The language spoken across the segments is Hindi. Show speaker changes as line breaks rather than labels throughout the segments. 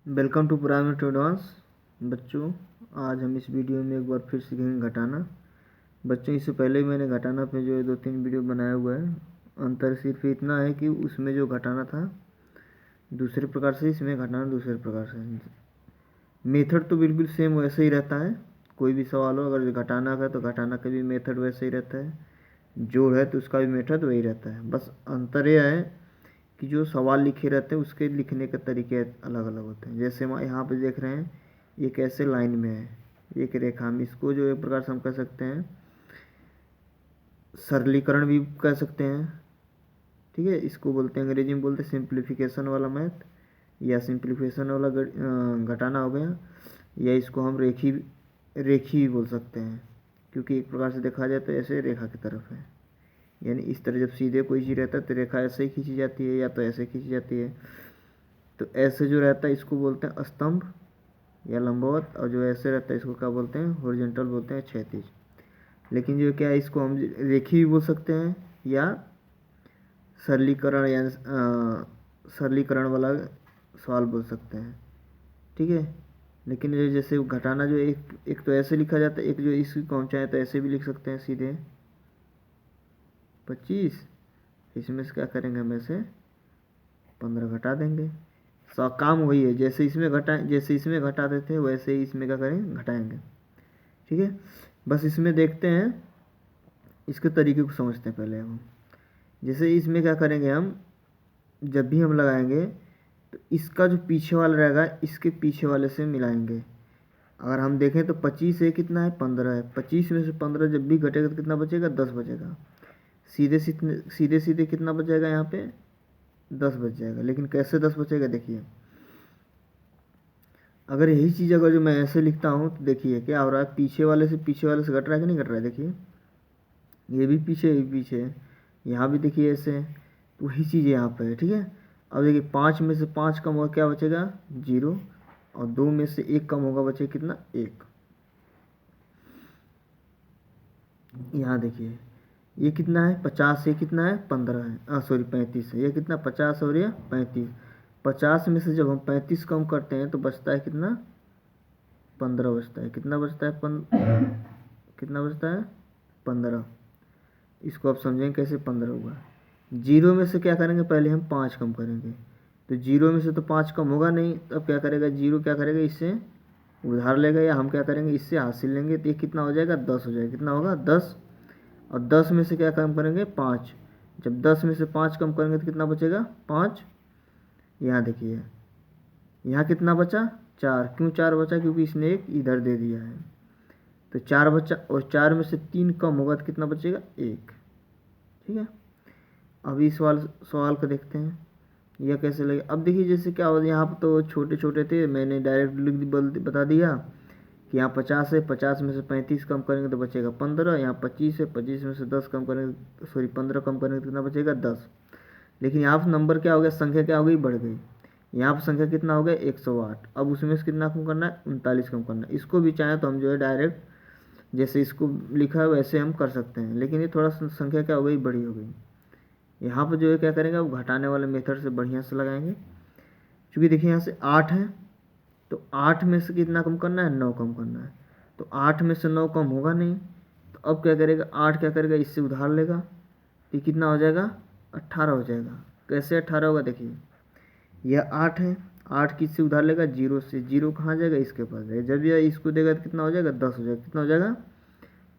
Welcome to primary to advance. बच्चों, आज हम इस वीडियो में एक बार फिर सीखेंगे घटाना। बच्चों, इससे पहले ही मैंने घटाना पे जो है 2-3 वीडियो बनाया हुआ है। अंतर सिर्फ इतना है कि उसमें जो घटाना था दूसरे प्रकार से, इसमें घटाना दूसरे प्रकार से। मेथड तो बिल्कुल सेम वैसे ही रहता है। कोई भी सवाल हो, अगर घटाना का तो घटाना का भी मेथड वैसे ही रहता है, जोड़ है तो उसका भी मेथड वही रहता है। बस अंतर यह है कि जो सवाल लिखे रहते हैं उसके लिखने के तरीके अलग अलग होते हैं। जैसे हम यहाँ पे देख रहे हैं, ये कैसे लाइन में है, एक रेखा में, इसको जो एक प्रकार से हम कह सकते हैं सरलीकरण भी कह सकते हैं। ठीक है, इसको बोलते हैं, अंग्रेजी में बोलते हैं सिंप्लीफिकेशन वाला मैथ, या सिंप्लीफिकेशन वाला घटाना हो गया, या इसको हम रेखी भी बोल सकते हैं, क्योंकि एक प्रकार से देखा जाए तो ऐसे रेखा की तरफ है। यानी इस तरह जब सीधे कोई चीज़ रहता है तो रेखा ऐसे ही खींची जाती है, या तो ऐसे खींची जाती है। तो ऐसे जो रहता है इसको बोलते हैं स्तंभ या लंबवत, और जो ऐसे रहता है इसको क्या बोलते हैं, हॉरिजॉन्टल बोलते हैं, क्षैतिज। लेकिन जो क्या है, इसको हम रेखी भी बोल सकते हैं, या सरलीकरण या सरलीकरण वाला सवाल बोल सकते हैं। ठीक है, लेकिन ये जैसे घटाना जो एक तो ऐसे लिखा जाता है, एक जो इसको हम चाहें तो ऐसे भी लिख सकते हैं सीधे 25। इसमें से क्या करेंगे, हम ऐसे 15 घटा देंगे। काम वही है, जैसे इसमें घटाते थे वैसे ही इसमें क्या करेंगे, घटाएंगे। ठीक है, बस इसमें देखते हैं, इसके तरीके को समझते हैं पहले हम। जैसे इसमें क्या करेंगे, हम जब भी हम लगाएंगे तो इसका जो पीछे वाला रहेगा इसके पीछे वाले से मिलाएंगे। अगर हम देखें तो 25 है, कितना है, 15 है। 25 में से 15 जब भी घटेगा तो कितना बचेगा, 10 बचेगा। सीधे सीधे कितना बच जाएगा, यहाँ पे 10 बच जाएगा। लेकिन कैसे 10 बचेगा, देखिए, अगर यही चीज़ अगर जो मैं ऐसे लिखता हूँ तो देखिए क्या हो रहा है, पीछे वाले से घट रहा है कि नहीं घट रहा है। देखिए, ये भी पीछे, ये भी पीछे है, यहाँ भी देखिए ऐसे। तो वही चीज़ यहाँ पे है। ठीक है, अब देखिए 5 में से 5 कम होगा, क्या बचेगा, 0। और 2 में से 1 कम होगा, बचेगा कितना, 1। यहाँ देखिए ये कितना है, 50 से कितना है, 15 है, सॉरी 35 है। ये कितना, 50 और ये 35। 50 में से जब हम 35 कम करते हैं तो बचता है कितना, 15 बचता है। कितना बचता है, कितना बचता है, 15। इसको आप समझेंगे कैसे 15 हुआ। 0 में से क्या करेंगे, पहले हम 5 कम करेंगे। तो 0 में से तो 5 कम होगा नहीं, तब क्या करेगा, 0 क्या करेगा, इससे उधार लेगा, या हम क्या करेंगे, इससे हासिल लेंगे। तो ये कितना हो जाएगा, 10 हो जाएगा। कितना होगा, 10। और 10 में से क्या कम करेंगे, 5। जब 10 में से 5 कम करेंगे तो कितना बचेगा, 5। यहाँ देखिए, यहाँ कितना बचा, 4। क्यों 4 बचा, क्योंकि इसने एक इधर दे दिया है, तो 4 बचा। और 4 में से 3 कम होगा तो कितना बचेगा, 1। ठीक है, अभी सवाल को देखते हैं, यह कैसे लगे। अब देखिए जैसे क्या होता है, यहाँ पर तो छोटे छोटे थे, मैंने डायरेक्ट बता दिया कि यहाँ 50 है, 50 में से 35 कम करेंगे तो बचेगा 15। यहाँ 25 है, 25 में से 10 कम करेंगे, सॉरी 15 कम करेंगे तो कितना बचेगा, 10। लेकिन यहाँ पर नंबर क्या हो गया, संख्या क्या हो गई, बढ़ गई। यहाँ पर संख्या कितना हो गया, 108। अब उसमें से कितना कम करना है, 39 कम करना है। इसको भी चाहें तो हम जो है डायरेक्ट जैसे इसको लिखा है वैसे हम कर सकते हैं, लेकिन ये थोड़ा संख्या क्या हो गई, बड़ी हो गई। यहाँ पर जो है क्या करेंगे, अब घटाने वाले मेथड से बढ़िया से लगाएंगे। क्योंकि देखिए यहाँ से 8 है, तो 8 में से कितना कम करना है, 9 कम करना है। तो 8 में से 9 कम होगा नहीं, तो अब क्या करेगा, 8 क्या करेगा, इससे उधार लेगा, तो कितना हो जाएगा, 18 हो जाएगा। कैसे 18 होगा, देखिए यह 8 है, 8 किससे उधार लेगा, 0 से। 0 कहाँ जाएगा, इसके पास जाएगा। जब यह इसको देगा तो कितना हो जाएगा, 10 हो जाएगा। कितना हो जाएगा,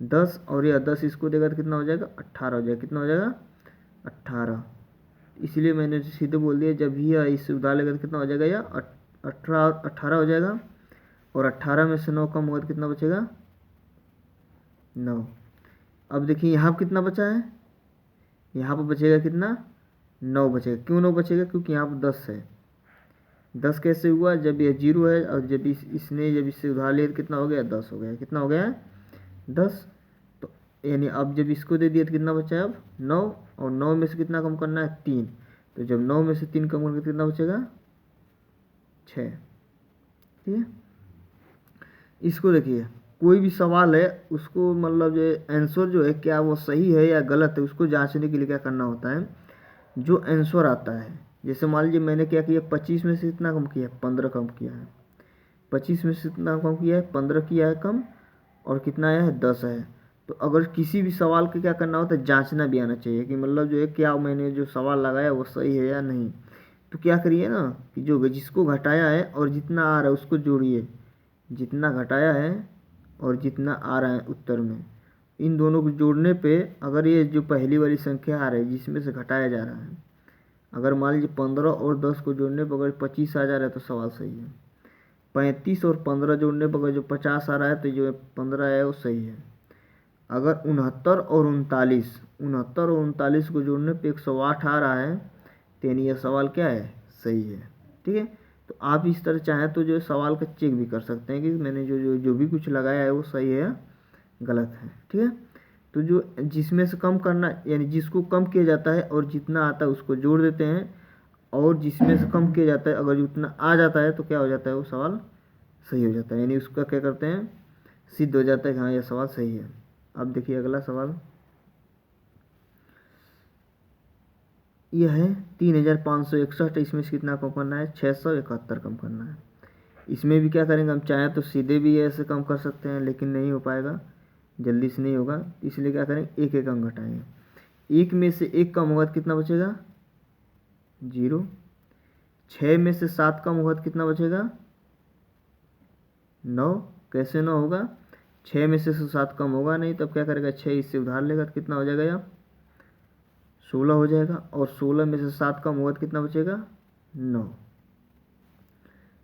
10। और यह 10 इसको देगा तो कितना हो जाएगा, 18 हो जाएगा। कितना हो जाएगा, 18। इसलिए मैंने सीधे बोल दिया, जब भी यह इससे उधार लेगा तो कितना हो जाएगा, यह 18 हो जाएगा। और 18 में से 9 कम होगा तो कितना बचेगा, 9। अब देखिए यहाँ पर कितना बचा है, यहाँ पर बचेगा कितना, 9 बचेगा। क्यों 9 बचेगा, क्योंकि यहाँ पर 10 है। 10 कैसे हुआ, जब यह 0 है, और जब इसने जब इससे उधार लिया तो कितना हो गया, 10 हो गया। कितना हो गया, 10। तो यानी अब जब इसको दे दिया तो कितना बचा है, अब 9। और 9 में से कितना कम करना है, 3। तो जब 9 में से 3 कम करके कितना बचेगा, 6। ठीक है, इसको देखिए, कोई भी सवाल है उसको मतलब जो आंसर जो है क्या वो सही है या गलत है, उसको जांचने के लिए क्या करना होता है, जो आंसर आता है, जैसे मान लीजिए मैंने क्या किया, 25 में से कितना कम किया, 15 कम किया है। 25 में से कितना कम किया है, 15 किया है कम, और कितना आया है, 10 है। तो अगर किसी भी सवाल का क्या करना होता है, जांचना भी आना चाहिए कि मतलब जो है क्या मैंने जो सवाल लगाया वो सही है या नहीं। तो क्या करिए ना कि जो जिसको घटाया है और जितना आ रहा है उसको जोड़िए, जितना घटाया है और जितना आ रहा है उत्तर में, इन दोनों को जोड़ने पे अगर ये जो पहली वाली संख्या आ रही है जिसमें से घटाया जा रहा है, अगर मान लीजिए 15 और 10 को जोड़ने पर अगर 25 आ जा रहा है तो सवाल सही है। 35 और 15 जोड़ने पर अगर जो 50 आ रहा है तो जो 15 है वो सही है। अगर 69 और 39 को जोड़ने पे 108 आ रहा है तो यानी यह सवाल क्या है, सही है। ठीक है, तो आप इस तरह चाहें तो जो सवाल का चेक भी कर सकते हैं कि मैंने जो भी कुछ लगाया है वो सही है या गलत है। ठीक है, तो जो जिसमें से कम करना यानी जिसको कम किया जाता है और जितना आता है उसको जोड़ देते हैं, और जिसमें से कम किया जाता है अगर जितना आ जाता है तो क्या हो जाता है, वो सवाल सही हो जाता है, यानी उसका क्या करते हैं, सिद्ध हो जाता है कि हाँ यह सवाल सही है। अब देखिए अगला सवाल, यह है 3561, इसमें से कितना कम करना है, 671 कम करना है। इसमें भी क्या करेंगे, हम चाहें तो सीधे भी ऐसे कम कर सकते हैं लेकिन नहीं हो पाएगा, जल्दी से नहीं होगा, इसलिए क्या करेंगे, एक एक अंक घटाएंगे। 1 में से 1 कम होगा तो कितना बचेगा, 0। 6 में से 7 कम होगा तो कितना बचेगा, 9। कैसे 9 होगा, 6 में से 7 कम होगा नहीं, तब क्या करेगा, 6 इससे उधार लेगा तो कितना हो जाएगा, या 16 हो जाएगा। और 16 में से 7 कम होगा तो कितना बचेगा, 9।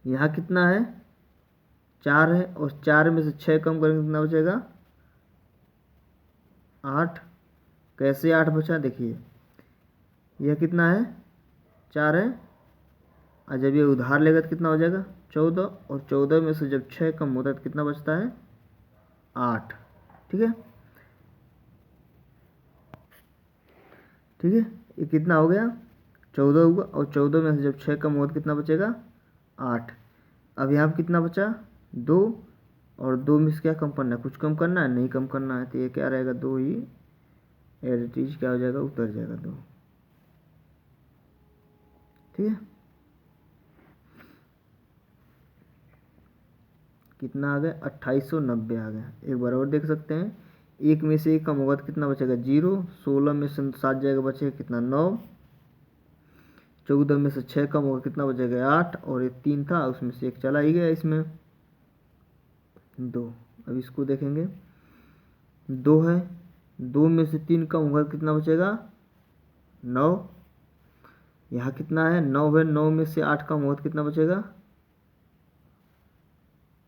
यहाँ कितना है, 4 है, और 4 में से 6 कम करेंगे कितना बचेगा, 8। कैसे 8 बचा, देखिए यह कितना है, 4 है, और जब ये उधार लेगा तो कितना हो जाएगा, 14। और 14 में से जब 6 कम होता है तो कितना बचता है, 8। ठीक है, ठीक है, ये कितना हो गया, 14 होगा, और 14 में से जब 6 कम होगा तो कितना बचेगा, 8। अब यहाँ पर कितना बचा, 2, और 2 में से क्या कम करना है, कुछ कम करना है, नहीं कम करना है, तो ये क्या रहेगा, 2 ही एज इट इज क्या हो जाएगा, उतर जाएगा 2। ठीक है, कितना आ गया, 2890 आ गया। एक बार और देख सकते हैं, 1 में से 1 कम होगा तो कितना बचेगा, 0। 16 में से 7 जाएगा, बचेगा कितना, 9। 14 में से 6 कम होगा कितना बचेगा, 8। और ये 3 था उसमें से 1 चला ही गया, इसमें 2। अब इसको देखेंगे, 2 है, 2 में से 3 कम होगा तो कितना बचेगा, 9। यहाँ कितना है, 9 है, 9 में से 8 कम होगा तो कितना बचेगा,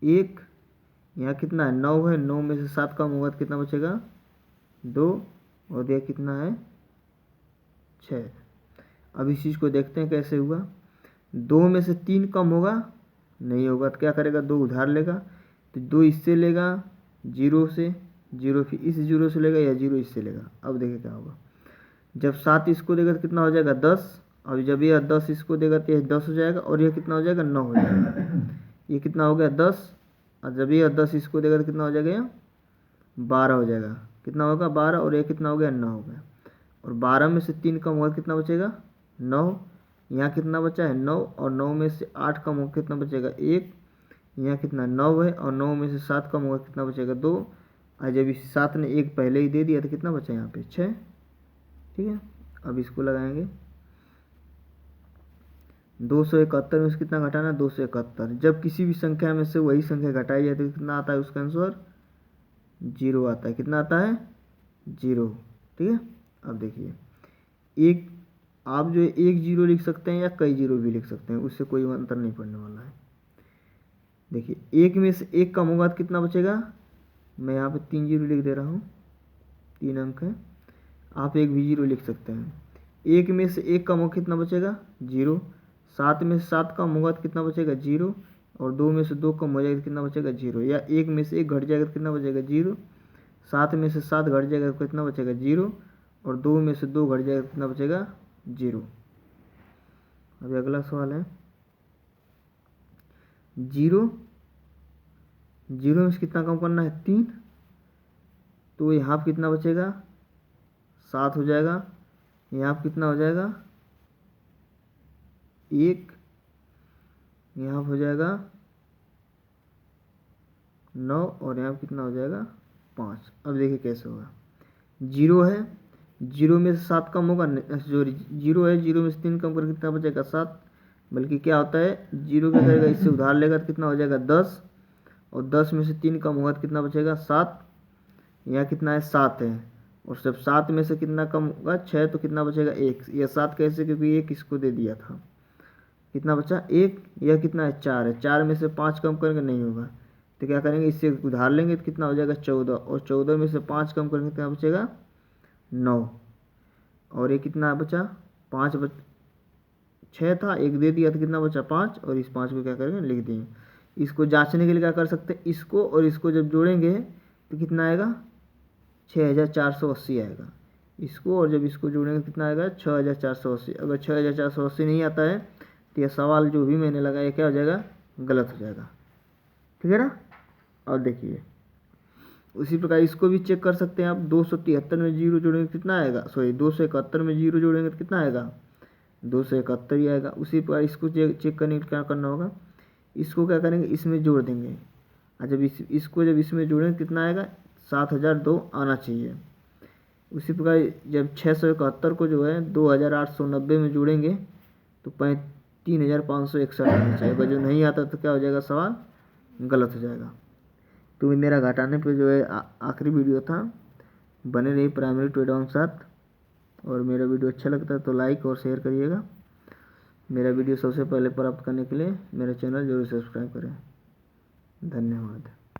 1। यहाँ कितना है, 9 है, 9 में से 7 कम होगा तो कितना बचेगा, 2। और यह कितना है, 6। अब इस चीज़ को देखते हैं कैसे हुआ। 2 में से 3 कम होगा, नहीं होगा तो क्या करेगा, 2 उधार लेगा, तो 2 इससे लेगा, 0 से, 0 फिर इस 0 से लेगा, या 0 इससे लेगा। अब देखिए क्या होगा, जब 7 इसको देगा तो कितना हो जाएगा, 10। अब जब यह 10 इसको देगा तो यह 10 हो जाएगा, और यह कितना हो जाएगा, 9 हो जाएगा। ये कितना हो गया, 10। और जब यह 10 इसको देगा तो कितना हो जाएगा, यह 12 हो जाएगा। कितना होगा, 12, और यह कितना हो गया, 9 हो गया। और 12 में से 3 कम होगा कितना बचेगा, 9। यहाँ कितना बचा है, 9। और 9 में से 8 कम होगा कितना बचेगा, 1। यहाँ कितना 9 है, और 9 में से 7 कम होगा कितना बचेगा, 2। और जब इस 7 ने 1 पहले ही दे दिया तो कितना बचा यहाँ पे, 6। ठीक है, अब इसको लगाएंगे, 271 में से कितना घटाना, 271। जब किसी भी संख्या में से वही संख्या घटाई जाए तो कितना आता है, उसका आंसर 0 आता है। कितना आता है, 0। ठीक है, अब देखिए, एक आप जो है 1 0 लिख सकते हैं या कई 0 भी लिख सकते हैं, उससे कोई अंतर नहीं पड़ने वाला है। देखिए 1 में से 1 कम होगा तो कितना बचेगा, मैं यहाँ पे 3 0 लिख दे रहा हूँ, 3 अंक है, आप एक भी 0 लिख सकते हैं। 1 में से 1 कम होगा कितना बचेगा, 0। 7 में से 7 कम होगा तो कितना बचेगा, 0। और 2 में से 2 कम हो जाएगा तो कितना बचेगा, 0। या 1 में से 1 घट जाएगा तो कितना बचेगा, 0। 7 में से 7 घट जाएगा तो कितना बचेगा, 0। और 2 में से 2 घट जाएगा तो कितना बचेगा, 0। अभी अगला सवाल है, 0 में से कितना कम करना है, 3। तो यहाँ पर कितना बचेगा, 7 हो जाएगा। यहाँ पर कितना हो जाएगा, 1, यहाँ हो जाएगा 9 और यहाँ कितना हो जाएगा 5। अब देखिए कैसे होगा। 0 है, 0 में से 7 कम होगा, सॉरी 0 है, 0 में से 3 कम करके कितना बचेगा 7। बल्कि क्या होता है 0 क्या करेगा, इससे उधार लेगा तो कितना हो जाएगा 10, और 10 में से 3 कम होगा तो कितना बचेगा 7। यहाँ कितना है 7 है, और जब 7 में से कितना कम होगा 6 तो कितना बचेगा 1। यह 7 कैसे, क्योंकि 1 इसको दे दिया था। कितना बचा 1। यह कितना है 4 है, 4 में से 5 कम करेंगे नहीं होगा तो क्या करेंगे, इससे उधार लेंगे तो कितना हो जाएगा 14, और 14 में से 5 कम करेंगे कितना बचेगा 9। और ये कितना बचा 5 6 था, 1 दे दिया तो कितना बचा 5, और इस 5 को क्या करेंगे लिख देंगे। इसको जांचने के लिए क्या कर सकते हैं, इसको और इसको जब जोड़ेंगे तो कितना आएगा 6480 आएगा। इसको और जब इसको जोड़ेंगे कितना आएगा 6480। अगर 6480 नहीं आता है तो यह सवाल जो भी मैंने लगाया क्या हो जाएगा, गलत हो जाएगा। ठीक है ना। और देखिए उसी प्रकार इसको भी चेक कर सकते हैं आप। 273 में 0 जोड़ेंगे कितना आएगा, सॉरी 271 में 0 जोड़ेंगे तो कितना आएगा 271 ही आएगा। उसी प्रकार इसको चेक करने क्या करना होगा, इसको क्या करेंगे इसमें जोड़ देंगे, और जब इसको जब इसमें जोड़ेंगे कितना आएगा 7002 आना चाहिए। उसी प्रकार जब 671 को जो है 2890 में जोड़ेंगे तो 3561 आना चाहिए। अगर जो नहीं आता तो क्या हो जाएगा, सवाल गलत हो जाएगा। तो मेरा घटाने पे जो है आखिरी वीडियो था। बने रही प्राइमरी टू एडवांस साथ, और मेरा वीडियो अच्छा लगता है तो लाइक और शेयर करिएगा। मेरा वीडियो सबसे पहले प्राप्त करने के लिए मेरा चैनल जरूर सब्सक्राइब करें। धन्यवाद।